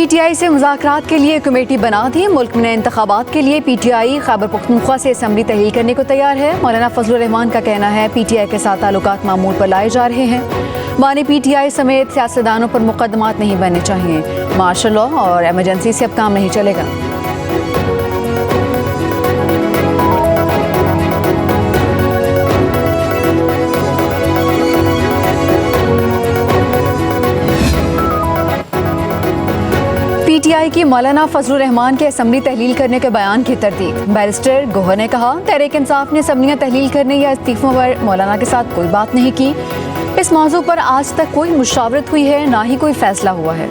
PTI से मुज़ाकरात के लिए कमेटी बना दी। मुल्क में इंतखाबात के लिए PTI खैबर पख्तूनख्वा से असम्बली तहलील करने को तैयार है। मौलाना फजलुर रहमान का कहना है PTI के साथ ताल्लुकात मामूल पर लाए जा रहे हैं। माने PTI समेत सियासतदानों पर मुकदमात नहीं बनने चाहिए। मार्शल लॉ और एमरजेंसी से अब काम नहीं चलेगा। PTI की मौलाना फजलुर रहमान के असम्बली तहलील करने के बयान की तरदीद। बैरिस्टर गोहर ने कहा, तहरीक इंसाफ ने असम्बलियाँ तहलील करने या इस्तीफों पर मौलाना के साथ कोई बात नहीं की। इस मौजू पर आज तक कोई मुशावरत हुई है, ना ही कोई फैसला हुआ है।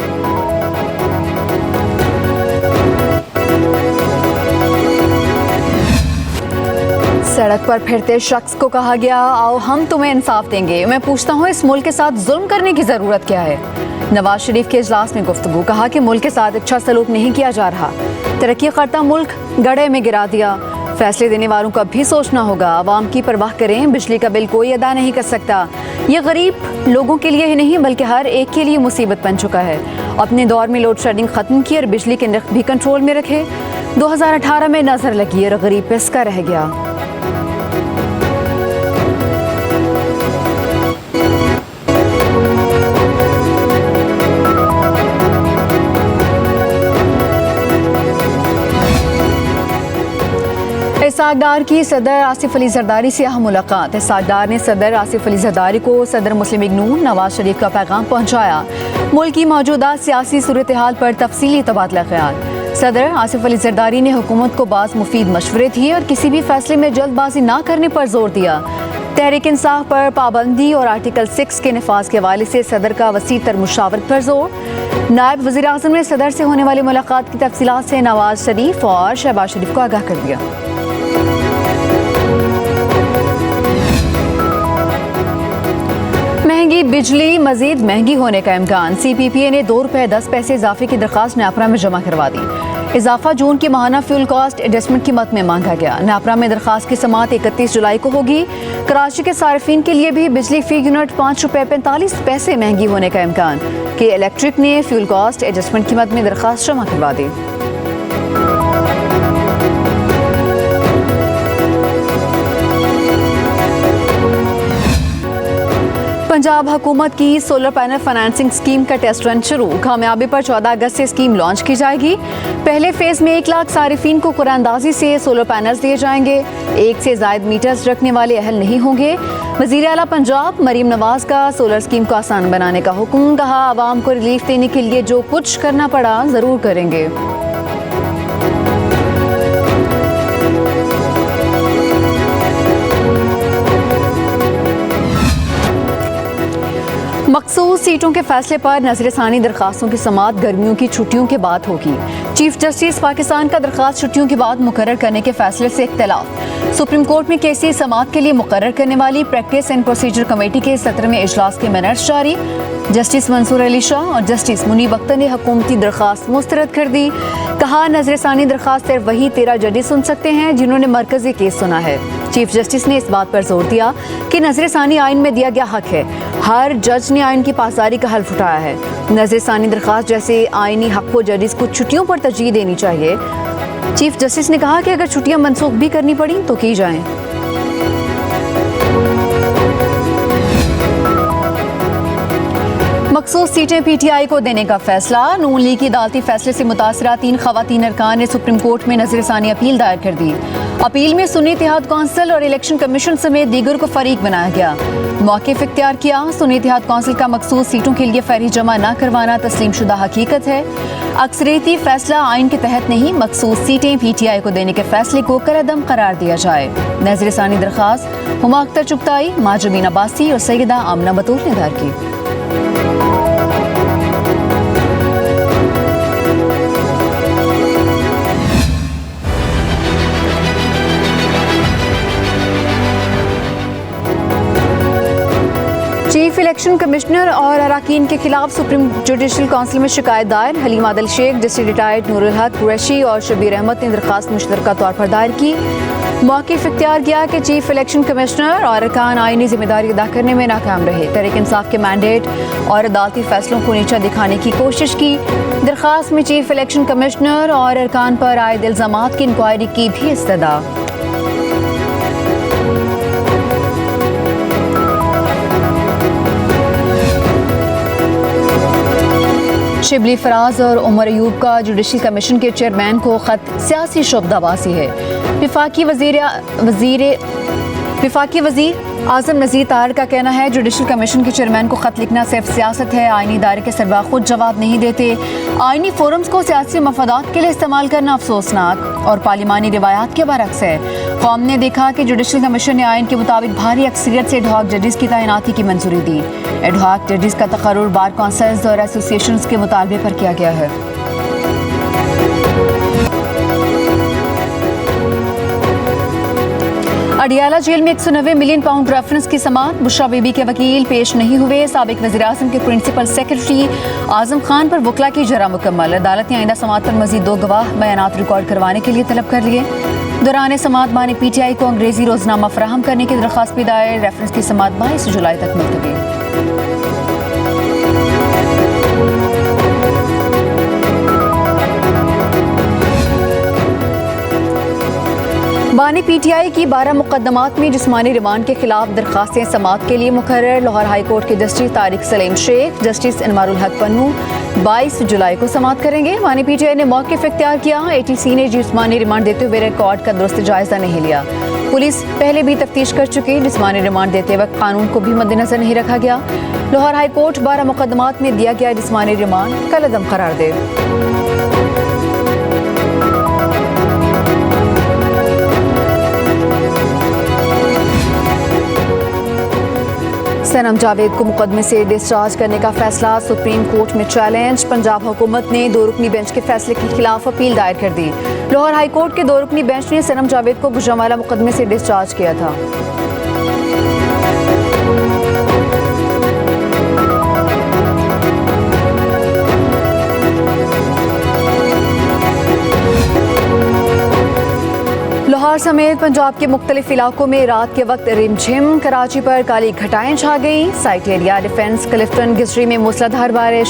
सड़क पर फिरते शख्स को कहा गया, आओ हम तुम्हें इंसाफ देंगे। मैं पूछता हूँ, इस मुल्क के साथ जुल्म करने की जरूरत क्या है? नवाज शरीफ के इजलास में गुफ्तगू। कहा कि मुल्क के साथ अच्छा सलूक नहीं किया जा रहा। तरक्की करता मुल्क गड्ढे में गिरा दिया। फैसले देने वालों को भी सोचना होगा। आवाम की परवाह करें। बिजली का बिल कोई अदा नहीं कर सकता। ये गरीब लोगों के लिए ही नहीं बल्कि हर एक के लिए मुसीबत बन चुका है। अपने दौर में लोड शेडिंग खत्म की और बिजली के नर्ख भी कंट्रोल में रखे। 2018 में नजर लगी और गरीब पिसका रह गया। इसाकडार की सदर आसिफ अली जरदारी से अहम मुलाकात। इसाकडार ने सदर आसिफ अली जरदारी को सदर मुस्लिम लीग नून नवाज शरीफ का पैगाम पहुंचाया। मुल्क की मौजूदा सियासी सूरत हाल पर तफसीली तबादला ख्याल। सदर आसिफ अली जरदारी ने हुकूमत को बाज़ मुफीद मशवरे दिए और किसी भी फैसले में जल्दबाजी न करने पर जोर दिया। तहरीक इंसाफ पर पाबंदी और आर्टिकल 6 के नफाज के हवाले से सदर का वसी तर मुशावरत पर जोर। नायब वज़ीर आज़म ने सदर से होने वाली मुलाकात की तफसीलात से नवाज शरीफ और शहबाज शरीफ को आगाह कर दिया। महंगी बिजली मजीद महंगी होने का इम्कान। CPPA ने ₹2.10 इजाफे की दरखास्त नापरा में जमा करवा दी। इजाफा जून की माहाना फ्यूल कॉस्ट एडजस्टमेंट की मद में मांगा गया। नापरा में दरखास्त की समाअत 31 जुलाई को होगी। कराची के सार्फिन के लिए भी बिजली फी यूनिट ₹5.45 महंगी होने का इम्कान। के इलेक्ट्रिक ने फ्यूल कॉस्ट एडजस्टमेंट की मद में दरखास्त जमा करवा दी। पंजाब हुकूमत की सोलर पैनल फाइनेंसिंग स्कीम का टेस्ट रन शुरू। कामयाबी पर 14 अगस्त से स्कीम लॉन्च की जाएगी। पहले फेज में 1 लाख सारिफीन को कुरानंदाजी से सोलर पैनल्स दिए जाएंगे। 1 से ज़ायद मीटर्स रखने वाले अहल नहीं होंगे। वज़ीर आला पंजाब मरीम नवाज का सोलर स्कीम को आसान बनाने का हुक्म। कहा, आवाम को रिलीफ देने के लिए जो कुछ करना पड़ा ज़रूर करेंगे। मखसूस सीटों के फैसले पर नजरसानी दरखास्तों की समाअत गर्मियों की छुट्टियों के बाद होगी। चीफ जस्टिस पाकिस्तान का दरखास्त छुट्टियों के बाद मुकर्रर करने के फैसले से इख्तिलाफ। सुप्रीम कोर्ट में केसी समाअत के लिए मुकर्रर करने वाली प्रैक्टिस एंड प्रोसीजर कमेटी के 17वें इजलास के मिनट्स जारी। जस्टिस मंसूर अली शाह और जस्टिस मुनीब अख्तर ने हुकूमती दरखास्त मुस्तरद कर दी। कहा, नजरसानी दरखास्त सिर्फ वही 13 जजेस सुन सकते हैं जिन्होंने मरकजी केस सुना है। चीफ जस्टिस ने इस बात पर जोर दिया कि नजरसानी आइन में दिया गया हक है। हर जज ने आइन की पासदारी का हल्फ उठाया है। नजरसानी दरखास्त जैसे आइनी हक को जजेस को छुट्टियों पर तरजीह देनी चाहिए। चीफ जस्टिस ने कहा कि अगर छुट्टियां मनसूख भी करनी पड़ी तो की जाएं। मखसूस सीटें PTI को देने का फैसला। नून लीग की अदालती फैसले से मुतासरा 3 खवातीन अरकान ने सुप्रीम कोर्ट में नजरसानी अपील दायर कर दी। अपील में सुन्नी इत्तेहाद कौंसिल और इलेक्शन कमीशन समेत दीगर को फरीक बनाया गया। मौक़िफ़ इख्तियार किया। सुन्नी इत्तेहाद कौंसिल का मखसूस सीटों के लिए फहरिस्त जमा न करवाना तस्लीम शुदा हकीकत है। अक्सरियती फैसला आइन के तहत नहीं, मखसूस सीटें PTI को देने के फैसले को कलअदम करार दिया जाए। नजरसानी दरखास्त हुमा अख्तर चुगताई, माजमीन अब्बासी और सैयदा आमना बतूल ने दायर की। चीफ इलेक्शन कमिश्नर और अराकीन के खिलाफ सुप्रीम जुडिशल काउंसिल में शिकायत दायर। हलीम आदिल शेख, डिस्ट्रिक्ट रिटायर्ड नूरुल हक कुरैशी और शबीर अहमद ने दरखास्त मुश्तरका तौर पर दायर की। मौक़िफ़ इख्तियार किया कि चीफ इलेक्शन कमिश्नर और अरकान आईनी जिम्मेदारी अदा करने में नाकाम रहे। तहरीक इंसाफ के मैंडेट और अदालती फैसलों को नीचा दिखाने की कोशिश की। दरख्वास्त में चीफ इलेक्शन कमिश्नर और अरकान पर आयद इल्ज़ामात की इंक्वायरी की भी इस्तदा। शिबली फराज और उमर अयूब का जुडिशल कमीशन के चेयरमैन को खत सियासी शुबदाबाजी है। विफाकी वजीर आजम नज़ीर तार का कहना है जुडिशल कमीशन के चेयरमैन को खत लिखना सिर्फ सियासत है। आईनी इदारे के सरबराह खुद जवाब नहीं देते। आईनी फोरम्स को सियासी मफादात के लिए इस्तेमाल करना अफसोसनाक और पार्लिमानी रिवायात के बरक्स है। कौम ने देखा कि जुडिशल कमीशन ने आइन के मुताबिक भारी अक्सरियत से एडहॉक जजेस की तैनाती की मंजूरी दी। एडहॉक जजेस का तकर्रुर बार कौंसिल्स और एसोसिएशंस के मुतालबे पर किया गया है। अडियाला जेल में 190 मिलियन पाउंड रेफरेंस की समाअत। बुशरा बीबी के वकील पेश नहीं हुए। साबिक वज़ीर-ए-आज़म के प्रिंसिपल सेक्रेटरी आजम खान पर वकला की जरा मुकम्मल। अदालत ने आइंदा समाअत पर मजीद 2 गवाह बयानात रिकॉर्ड करवाने के लिए तलब कर लिए। दौरान समाअत बानी PTI को अंग्रेजी रोजनामा फराहम करने की दरख्वास्त भी दायर। रेफरेंस की समाअत 22 जुलाई तक मुलतवी। बानी PTI की 12 मुकदमात में जिस्मानी रिमांड के खिलाफ दरखास्तें समाअत के लिए मुकर्रर। लाहौर हाई कोर्ट के जस्टिस तारिक सलीम शेख, जस्टिस इनवारुल हक पन्नू 22 जुलाई को समाअत करेंगे। बानी PTI ने मौक़िफ़ इख्तियार किया। ATC ने जिस्मानी रिमांड देते हुए रिकॉर्ड का दुरुस्त जायजा नहीं लिया। पुलिस पहले भी तफ्तीश कर चुकी। जिस्मानी रिमांड देते वक्त कानून को भी मद्देनजर नहीं रखा गया। लाहौर हाई कोर्ट 12 मुकदमात में दिया गया जिस्मानी रिमांड कलअदम करार दे। सनम जावेद को मुकदमे से डिस्चार्ज करने का फैसला सुप्रीम कोर्ट में चैलेंज। पंजाब हुकूमत ने 2 रुकनी बेंच के फैसले के खिलाफ अपील दायर कर दी। लाहौर हाई कोर्ट के 2 रुकनी बेंच ने सनम जावेद को गुजरांवाला मुकदमे से डिस्चार्ज किया था। लाहौर समेत पंजाब के मुख्तलिफ इलाकों में रात के वक्त रिमझिम। कराची पर काली घटाएं छा गईं। Site area, defence, Clifton, Gizri में मूसलाधार बारिश।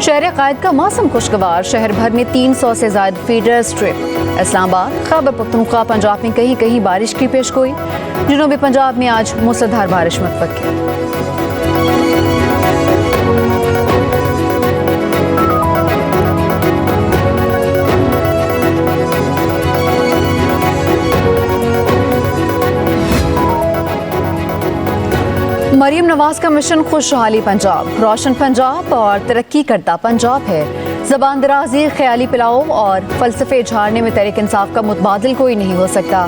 शहर कायद का मौसम खुशगवार। शहर भर में 300 से ज्यादा फीडर स्ट्रिप। इस्लामाबाद, खैबर पख्तूनख्वा, पंजाब में कहीं कहीं बारिश की पेशगोई। जनूबी पंजाब में आज मूसलाधार बारिश मुतवक्किल। मरीम नवाज का मिशन खुशहाली पंजाब, रोशन पंजाब और तरक्की करता पंजाब है। ज़बान दराजी, ख्याली पिलाओ और फलसफे झाड़ने में तहरीक इंसाफ का मुतबादिल कोई नहीं हो सकता।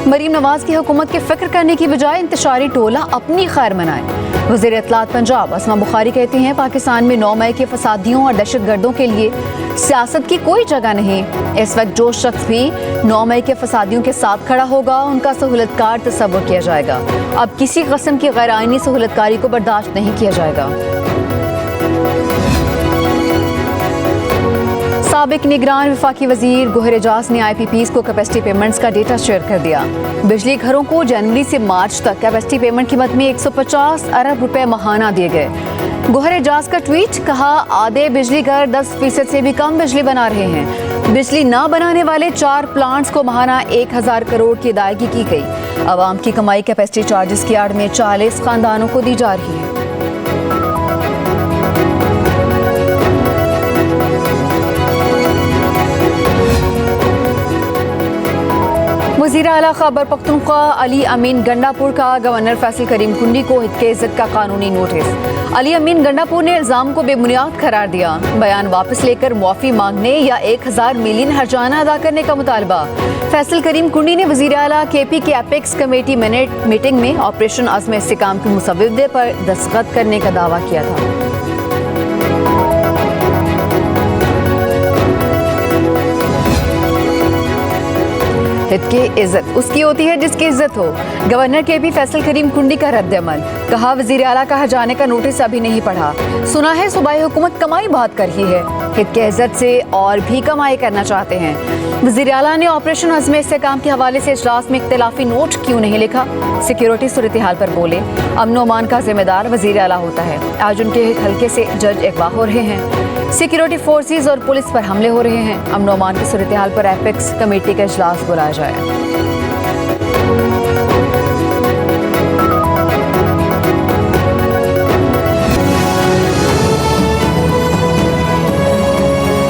मरीम नवाज की हुकूमत के फिक्र करने की बजाय इंतशारी टोला अपनी खैर मनाए। वज़ीर इत्तलात पंजाब असमा बुखारी कहती हैं पाकिस्तान में 9 मई के फसादियों और दहशत गर्दों के लिए सियासत की कोई जगह नहीं। इस वक्त जो शख्स भी 9 मई के फसादियों के साथ खड़ा होगा उनका सहूलतकार तस्वुर किया जाएगा। अब किसी किस्म की गैर आईनी सहूलतकारी को बर्दाश्त नहीं किया जाएगा। साबिक निगरान वफाकी वजीर गोहर एजाज ने IPPs को कैपेसिटी पेमेंट्स का डेटा शेयर कर दिया। बिजली घरों को जनवरी से मार्च तक कैपेसिटी पेमेंट की मद में 150 अरब रुपए माहाना दिए गए। गोहर एजाज का ट्वीट, कहा आधे बिजली घर 10% से भी कम बिजली बना रहे हैं। बिजली न बनाने वाले 4 प्लांट्स को माहाना 1000 करोड़ की अदायगी की गई। आवाम की कमाई कैपेसिटी चार्जेस की आड़ में 40 खानदानों को दी जा रही है। वज़ीर आला खैबर पख्तूनख्वा अली अमीन गंडापुर का गवर्नर फैसल करीम कुंडी को हित के इज्जत का कानूनी नोटिस। अली अमीन गंडापुर ने इल्ज़ाम को बेबुनियाद करार दिया। बयान वापस लेकर मुआफ़ी मांगने या 1000 मिलियन हर्जाना अदा करने का मुतालबा। फैसल करीम कुंडी ने वज़ीर आला KP के एपेक्स कमेटी मीटिंग में ऑपरेशन अज़्म इस्तिकाम के मुसव्विदे पर दस्तखत करने का दावा किया था। हित की इज्जत उसकी होती है जिसकी इज्जत हो। गवर्नर KP फैसल करीम कुंडी का रद्द अमल। कहा वज़ीर आला का हटाने का नोटिस अभी नहीं पढ़ा। सुना है सूबाई हुकूमत कमाई बहुत कर रही है। हित के इज्जत से और भी कमाई करना चाहते हैं। वज़ीर आला ने ऑपरेशन अज़्म इस्तेहकाम के हवाले से इजलास में इख्तिलाफी नोट क्यों नहीं लिखा। सिक्योरिटी सूरत हाल पर बोले, अमन व अमान का जिम्मेदार वज़ीर आला होता है। आज उनके हल्के से जज अगवा हो रहे हैं। सिक्योरिटी फोर्सेज और पुलिस पर हमले हो रहे हैं। अमन व अमान की सूरत हाल पर एपेक्स कमेटी का इजलास बुलाया जाए।